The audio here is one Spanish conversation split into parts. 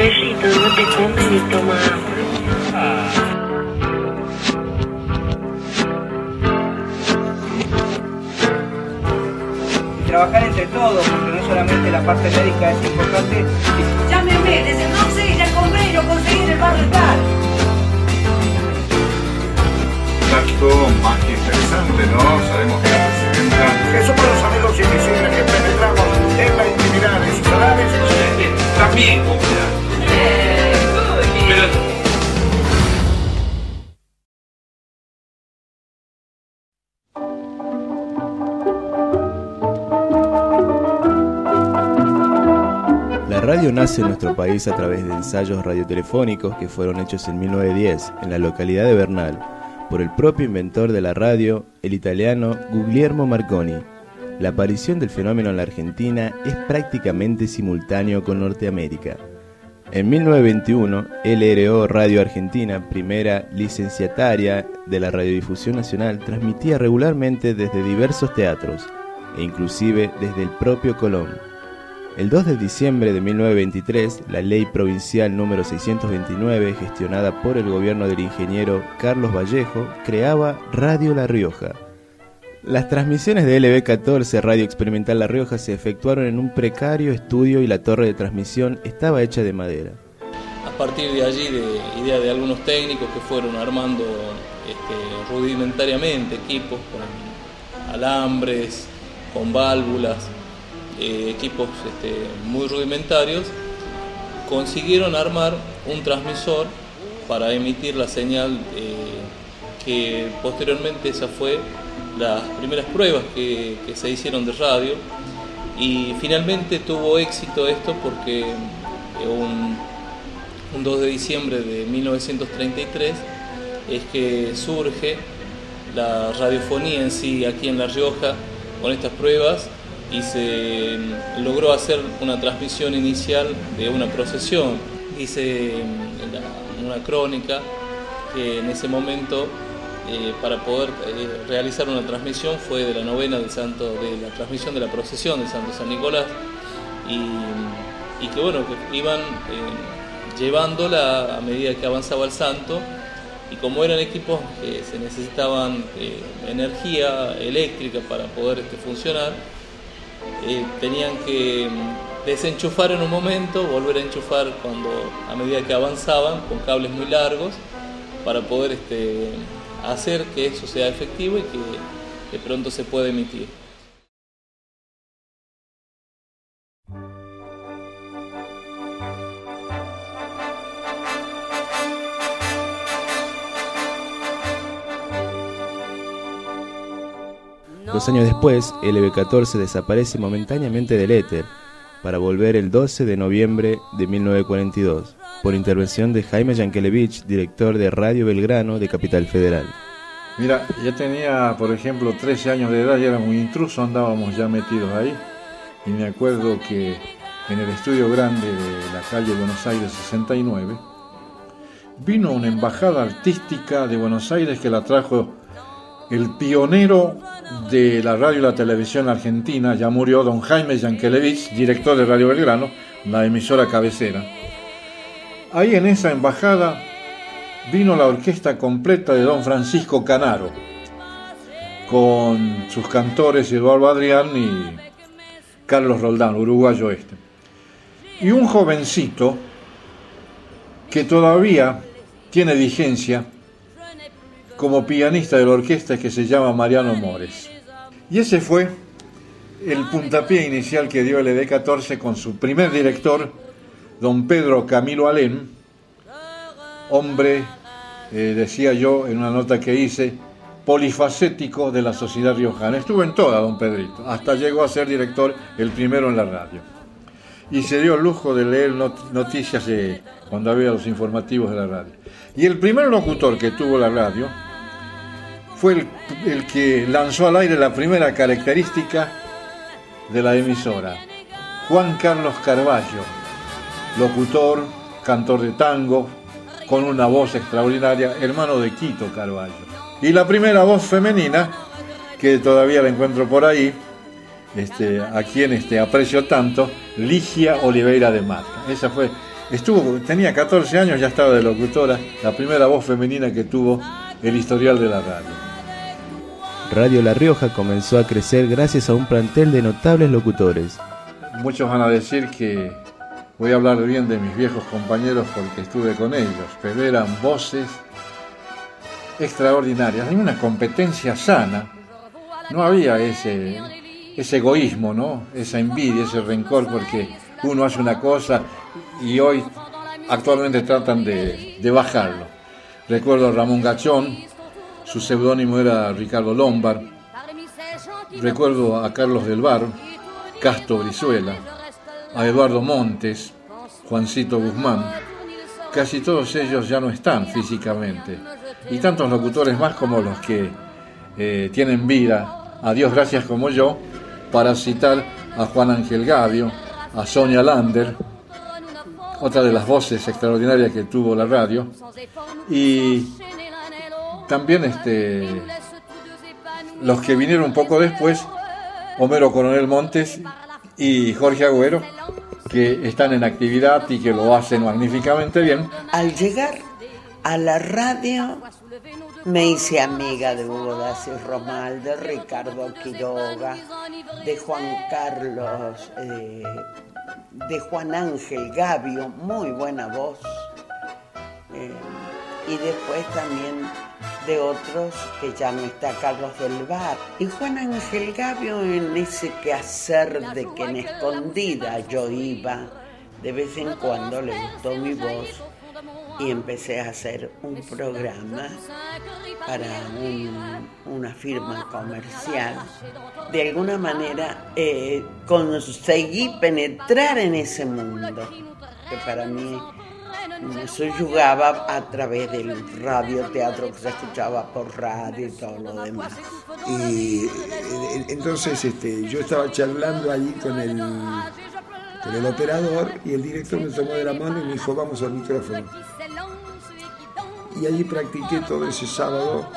Besito, no te comes ni toma agua. Trabajar entre todos, porque no solamente la parte médica es importante. Llámeme, desde el 11 ya compré y lo conseguí en el barrio tal. Acto más que interesante, ¿no? Sabemos que la presidenta... Eso para los amigos invisibles que penetramos en la intimidad de sus hogares. También, pero... La radio nace en nuestro país a través de ensayos radiotelefónicos que fueron hechos en 1910 en la localidad de Bernal por el propio inventor de la radio, el italiano Guglielmo Marconi. La aparición del fenómeno en la Argentina es prácticamente simultáneo con Norteamérica. En 1921, LRO Radio Argentina, primera licenciataria de la Radiodifusión Nacional, transmitía regularmente desde diversos teatros e inclusive desde el propio Colón. El 2 de diciembre de 1923, la ley provincial número 629, gestionada por el gobierno del ingeniero Carlos Vallejo, creaba Radio La Rioja. Las transmisiones de LB14 Radio Experimental La Rioja se efectuaron en un precario estudio y la torre de transmisión estaba hecha de madera. A partir de allí, de idea de algunos técnicos que fueron armando rudimentariamente equipos con alambres, con válvulas, equipos muy rudimentarios, consiguieron armar un transmisor para emitir la señal que posteriormente esa fue las primeras pruebas que se hicieron de radio, y finalmente tuvo éxito esto porque un 2 de diciembre de 1933 es que surge la radiofonía en sí aquí en La Rioja con estas pruebas, y se logró hacer una transmisión inicial de una procesión. Dice una crónica que en ese momento para poder realizar una transmisión fue de la novena del santo, de la transmisión de la procesión del Santo San Nicolás, y que bueno, que iban llevándola a medida que avanzaba el santo, y como eran equipos que se necesitaban energía eléctrica para poder funcionar, tenían que desenchufar en un momento, volver a enchufar a medida que avanzaban con cables muy largos para poder hacer que eso sea efectivo y que de pronto se pueda emitir. Dos años después, LB14 desaparece momentáneamente del éter para volver el 12 de noviembre de 1942, por intervención de Jaime Yankelevich, director de Radio Belgrano de Capital Federal. Mira, ya tenía, por ejemplo, 13 años de edad, ya era muy intruso, andábamos ya metidos ahí, y me acuerdo que en el estudio grande de la calle Buenos Aires 69, vino una embajada artística de Buenos Aires que la trajo el pionero de la radio y la televisión argentina, ya murió, don Jaime Yankelevich, director de Radio Belgrano, la emisora cabecera. Ahí en esa embajada vino la orquesta completa de don Francisco Canaro, con sus cantores Eduardo Adrián y Carlos Roldán, uruguayo y un jovencito que todavía tiene vigencia como pianista de la orquesta, que se llama Mariano Mores. Y ese fue el puntapié inicial que dio LB14 con su primer director, don Pedro Camilo Alén, hombre, decía yo en una nota que hice, polifacético de la sociedad riojana. Estuvo en toda, don Pedrito, hasta llegó a ser director, el primero en la radio. Y se dio el lujo de leer noticias cuando había los informativos de la radio. Y el primer locutor que tuvo la radio fue el que lanzó al aire la primera característica de la emisora, Juan Carlos Carballo, locutor, cantor de tango, con una voz extraordinaria, hermano de Quito Carballo. Y la primera voz femenina, que todavía la encuentro por ahí, a quien aprecio tanto, Ligia Oliveira de Mata. Esa fue tenía 14 años, ya estaba de locutora, la primera voz femenina que tuvo el historial de la radio. Radio La Rioja comenzó a crecer gracias a un plantel de notables locutores. Muchos van a decir que voy a hablar bien de mis viejos compañeros porque estuve con ellos, pero eran voces extraordinarias. Hay una competencia sana, no había ese egoísmo, ¿no? Esa envidia, ese rencor, porque uno hace una cosa y hoy actualmente tratan de bajarlo. Recuerdo a Ramón Gachón, su seudónimo era Ricardo Lombard. Recuerdo a Carlos del Bar, Casto Brizuela, a Eduardo Montes, Juancito Guzmán. Casi todos ellos ya no están físicamente. Y tantos locutores más como los que tienen vida, a Dios gracias como yo, para citar a Juan Ángel Gavio, a Sonia Lander, otra de las voces extraordinarias que tuvo la radio, y también los que vinieron un poco después, Homero Coronel Montes y Jorge Agüero, que están en actividad y que lo hacen magníficamente bien. Al llegar a la radio me hice amiga de Hugo Daci Romal, de Ricardo Quiroga, de Juan Carlos, de Juan Ángel Gavio, muy buena voz, y después también de otros que ya no está, Carlos del Bar. Y Juan Ángel Gavio, en ese quehacer de que en escondida yo iba, de vez en cuando le gustó mi voz y empecé a hacer un programa para una firma comercial. De alguna manera conseguí penetrar en ese mundo, que para mí me subyugaba a través del radioteatro que se escuchaba por radio y todo lo demás. Y entonces yo estaba charlando allí con el operador y el director me tomó de la mano y me dijo, vamos al micrófono. Y allí practiqué todo ese sábado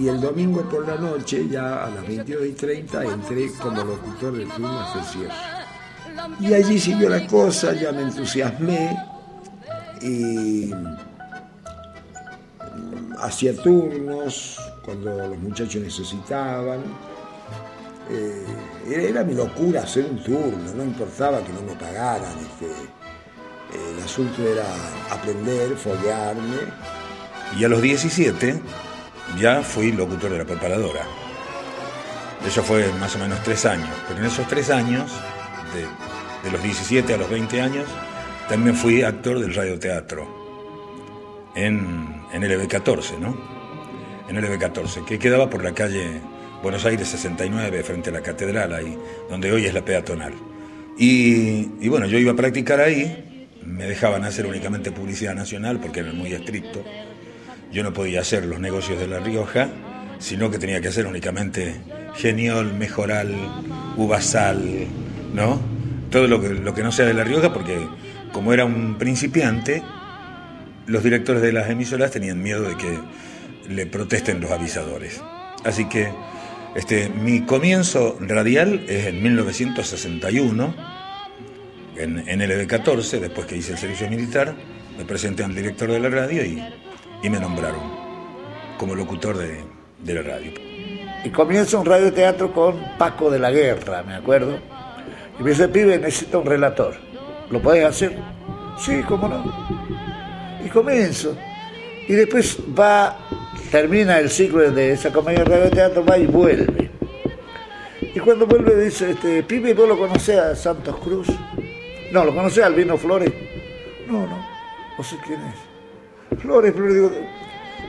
y el domingo por la noche, ya a las 22:30, entré como locutor del turno hasta el cierre. Y allí siguió la cosa, ya me entusiasmé y hacía turnos cuando los muchachos necesitaban. Era mi locura hacer un turno, no importaba que no me pagaran. El asunto era aprender, foguearme. Y a los 17 ya fui locutor de la preparadora. Eso fue más o menos 3 años. Pero en esos 3 años, de los 17 a los 20 años, también fui actor del radioteatro en LB14, ¿no? En LB14, que quedaba por la calle Buenos Aires 69, frente a la catedral, ahí, donde hoy es la peatonal. Y bueno, yo iba a practicar ahí, me dejaban hacer únicamente publicidad nacional porque era muy estricto. Yo no podía hacer los negocios de La Rioja, sino que tenía que hacer únicamente Geniol, Mejoral, Uvasal, ¿no? Todo lo que no sea de La Rioja, porque como era un principiante, los directores de las emisoras tenían miedo de que le protesten los avisadores. Así que mi comienzo radial es en 1961, en LB14, después que hice el servicio militar, me presenté al director de la radio y me nombraron como locutor de la radio. Y comienzo un radioteatro con Paco de la Guerra, me acuerdo. Y me dice, pibe, necesito un relator. ¿Lo podés hacer? Sí, cómo no. Y comienzo. Y después termina el ciclo de esa comedia de radioteatro, va y vuelve. Y cuando vuelve dice, pibe, ¿vos lo conocés a Santos Cruz? No, ¿lo conocés a Albino Flores? No, no sé quién es. Flores, digo,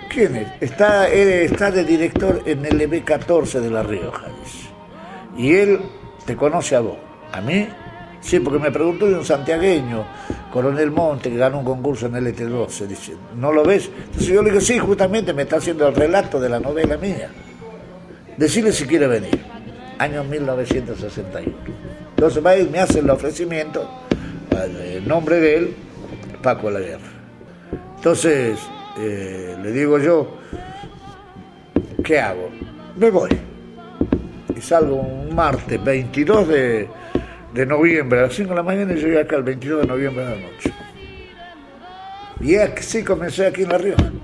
¿quién es? Está de director en el LB14 de La Rioja, dice. Y él te conoce a vos. ¿A mí? Sí, porque me preguntó de un santiagueño, Coronel Monte, que ganó un concurso en el LT12. Dice, ¿no lo ves? Entonces yo le digo, sí, justamente me está haciendo el relato de la novela mía. Decirle si quiere venir. Año 1961. Entonces va y me hace el ofrecimiento, en nombre de él, Paco de la Guerra. Entonces, le digo yo, ¿qué hago? Me voy. Y salgo un martes 22 de noviembre, a las 5 de la mañana, y llegué acá el 22 de noviembre de la noche. Y así comencé aquí en La Rioja.